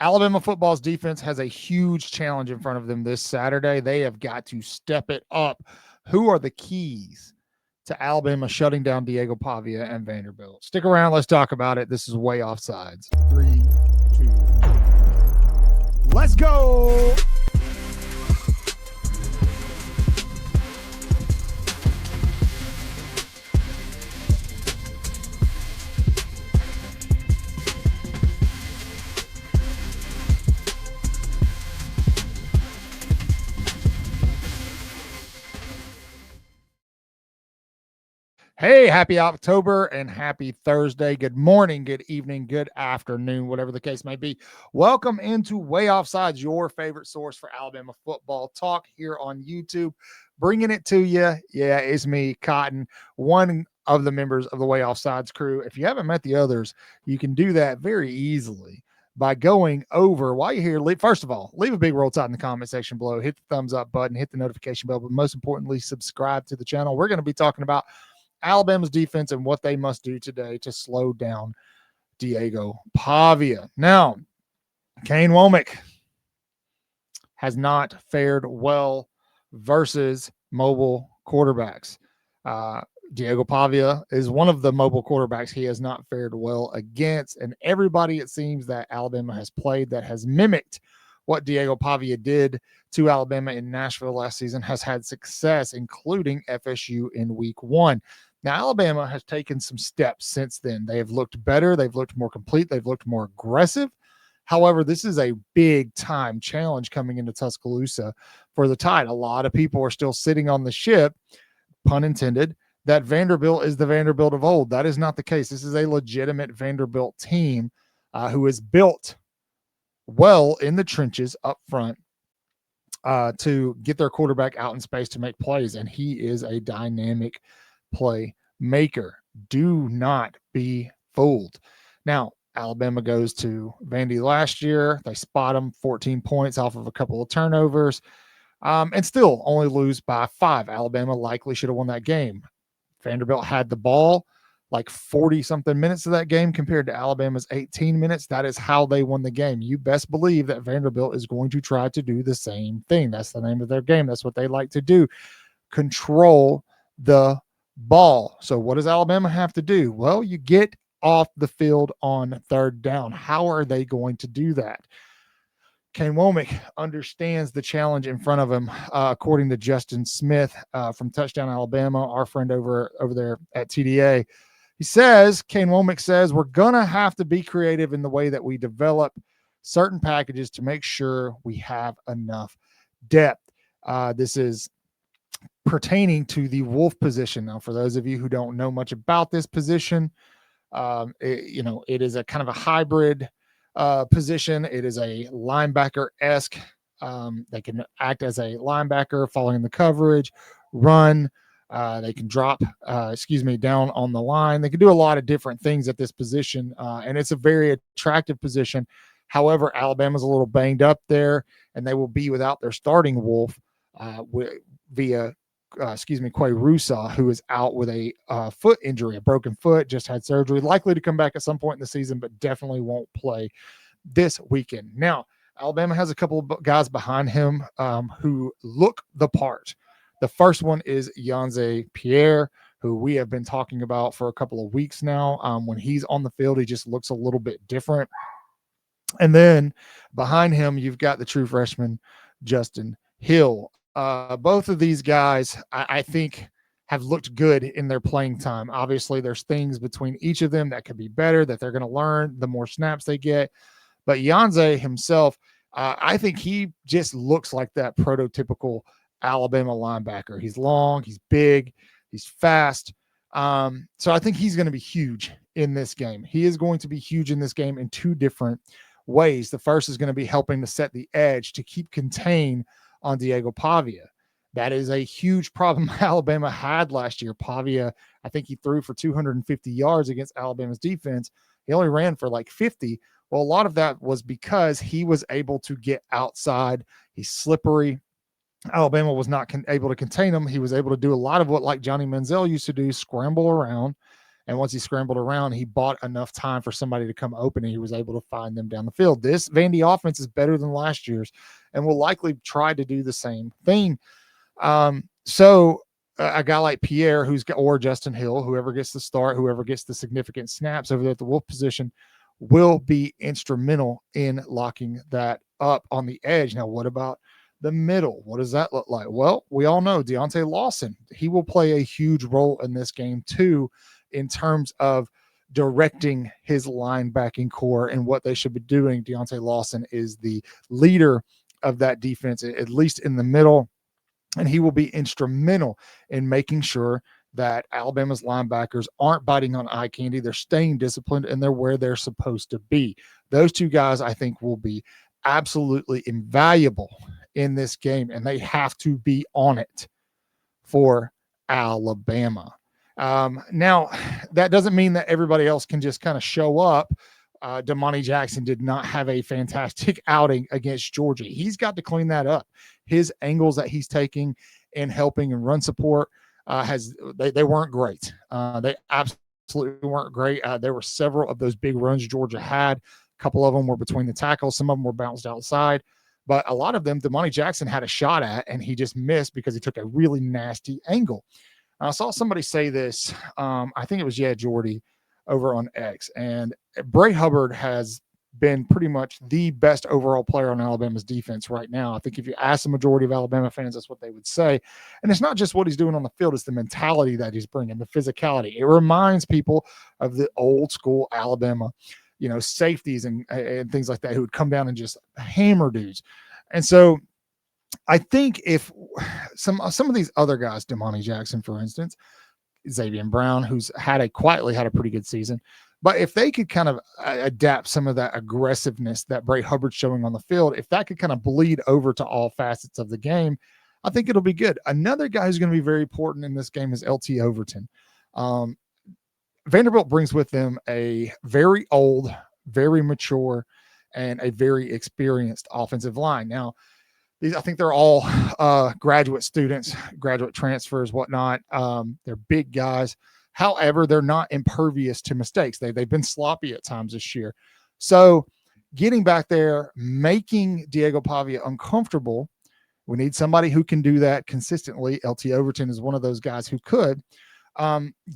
Alabama football's defense has a huge challenge in front of them this Saturday. They have got to step it up. Who are the keys to Alabama shutting down Diego Pavia and Vanderbilt? Stick around. Let's talk about it. This is Way Offsides. 3, 2, let's go. Hey, happy October and happy Thursday. Good morning, good evening, good afternoon, whatever the case may be. Welcome into Way Offsides, your favorite source for Alabama football talk here on YouTube. Bringing it to you. Yeah, it's me, Cotton, one of the members of the Way Offsides crew. If you haven't met the others, you can do that very easily by going over while you're here. First of all, leave a big roll tide in the comment section below. Hit the thumbs up button, hit the notification bell, but most importantly, subscribe to the channel. We're going to be talking about Alabama's defense and what they must do today to slow down Diego Pavia. Now, Kane Womack has not fared well versus mobile quarterbacks. Diego Pavia is one of the mobile quarterbacks he has not fared well against, and everybody, it seems, that Alabama has played that has mimicked what Diego Pavia did to Alabama in Nashville last season has had success, including FSU in week 1. Now, Alabama has taken some steps since then. They have looked better. They've looked more complete. They've looked more aggressive. However, this is a big-time challenge coming into Tuscaloosa for the Tide. A lot of people are still sitting on the ship, pun intended, that Vanderbilt is the Vanderbilt of old. That is not the case. This is a legitimate Vanderbilt team who is built well in the trenches up front to get their quarterback out in space to make plays, and he is a dynamic playmaker. Do not be fooled. Now, Alabama goes to Vandy last year. They spot them 14 points off of a couple of turnovers and still only lose by 5. Alabama likely should have won that game. Vanderbilt had the ball like 40-something minutes of that game compared to Alabama's 18 minutes. That is how they won the game. You best believe that Vanderbilt is going to try to do the same thing. That's the name of their game. That's what they like to do. Control the ball. So what does Alabama have to do? Well, you get off the field on third down. How are they going to do that? Kane Womack understands the challenge in front of him, according to Justin Smith from Touchdown Alabama, our friend over there at TDA. He says, Kane Womack says, we're going to have to be creative in the way that we develop certain packages to make sure we have enough depth. This is pertaining to the Wolf position. Now, for those of you who don't know much about this position, it is a kind of a hybrid position. It is a linebacker-esque. They can act as a linebacker following the coverage, run. They can drop, down on the line. They can do a lot of different things at this position, and it's a very attractive position. However, Alabama's a little banged up there, and they will be without their starting Wolf via Quay Rusaw, who is out with a foot injury, a broken foot, just had surgery, likely to come back at some point in the season, but definitely won't play this weekend. Now, Alabama has a couple of guys behind him who look the part. The first one is Yanze Pierre, who we have been talking about for a couple of weeks now. When he's on the field, he just looks a little bit different. And then behind him, you've got the true freshman, Justin Hill. Both of these guys, I think, have looked good in their playing time. Obviously, there's things between each of them that could be better, that they're going to learn the more snaps they get. But Yanze himself, I think he just looks like that prototypical Alabama linebacker. He's long, he's big, he's fast. So I think he's going to be huge in this game. He is going to be huge in this game in two different ways. The first is going to be helping to set the edge to keep contain on Diego Pavia. That is a huge problem Alabama had last year. Pavia, I think he threw for 250 yards against Alabama's defense. He only ran for like 50. Well, a lot of that was because he was able to get outside. He's slippery. Alabama was not able to contain him. He was able to do a lot of what like Johnny Manziel used to do, scramble around And once he scrambled around, he bought enough time for somebody to come open, and he was able to find them down the field. This Vandy offense is better than last year's and will likely try to do the same thing. So a guy like Pierre, or Justin Hill, whoever gets the start, whoever gets the significant snaps over there at the Wolf position, will be instrumental in locking that up on the edge. Now, what about the middle? What does that look like? Well, we all know Deontay Lawson. He will play a huge role in this game too, in terms of directing his linebacking core and what they should be doing. Deontay Lawson is the leader of that defense, at least in the middle, and he will be instrumental in making sure that Alabama's linebackers aren't biting on eye candy. They're staying disciplined, and they're where they're supposed to be. Those two guys, I think, will be absolutely invaluable in this game, and they have to be on it for Alabama. Now, that doesn't mean that everybody else can just kind of show up. Damani Jackson did not have a fantastic outing against Georgia. He's got to clean that up. His angles that he's taking and helping and run support they weren't great. They absolutely weren't great. There were several of those big runs Georgia had. A couple of them were between the tackles. Some of them were bounced outside. But a lot of them, Damani Jackson had a shot at, and he just missed because he took a really nasty angle. I saw somebody say this. I think it was Jordy over on X. And Bray Hubbard has been pretty much the best overall player on Alabama's defense right now. I think if you ask the majority of Alabama fans, that's what they would say. And it's not just what he's doing on the field, it's the mentality that he's bringing, the physicality. It reminds people of the old school Alabama, safeties and things like that, who would come down and just hammer dudes. And so I think if some of these other guys, Damani Jackson, for instance, Xavier Brown, who's quietly had a pretty good season, but if they could kind of adapt some of that aggressiveness that Bray Hubbard's showing on the field, if that could kind of bleed over to all facets of the game, I think it'll be good. Another guy who's going to be very important in this game is LT Overton. Vanderbilt brings with them a very old, very mature, and a very experienced offensive line. Now, I think they're all graduate students, graduate transfers, whatnot. They're big guys. However, they're not impervious to mistakes. They've been sloppy at times this year. So getting back there, making Diego Pavia uncomfortable, we need somebody who can do that consistently. LT Overton is one of those guys who could.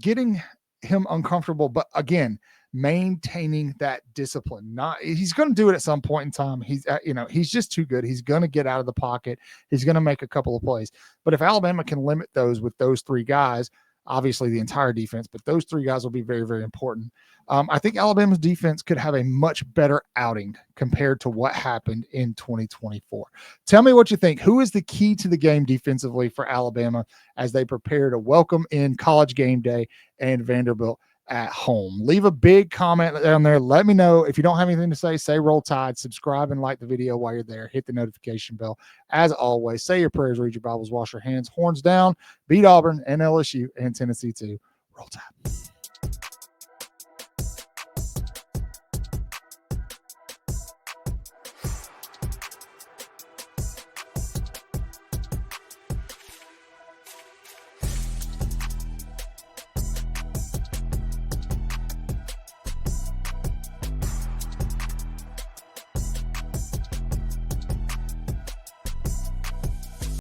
Getting him uncomfortable, but again, maintaining that discipline. He's going to do it at some point in time. He's just too good. He's going to get out of the pocket. He's going to make a couple of plays. But if Alabama can limit those with those three guys, obviously the entire defense, but those three guys will be very, very important. I think Alabama's defense could have a much better outing compared to what happened in 2024. Tell me what you think. Who is the key to the game defensively for Alabama as they prepare to welcome in College Game Day and Vanderbilt at home? Leave a big comment down there. Let me know. If you don't have anything to say Roll Tide. Subscribe and like the video while you're there. Hit the notification bell. As always, say your prayers, read your Bibles, wash your hands, horns down, beat Auburn and LSU and Tennessee too. Roll Tide.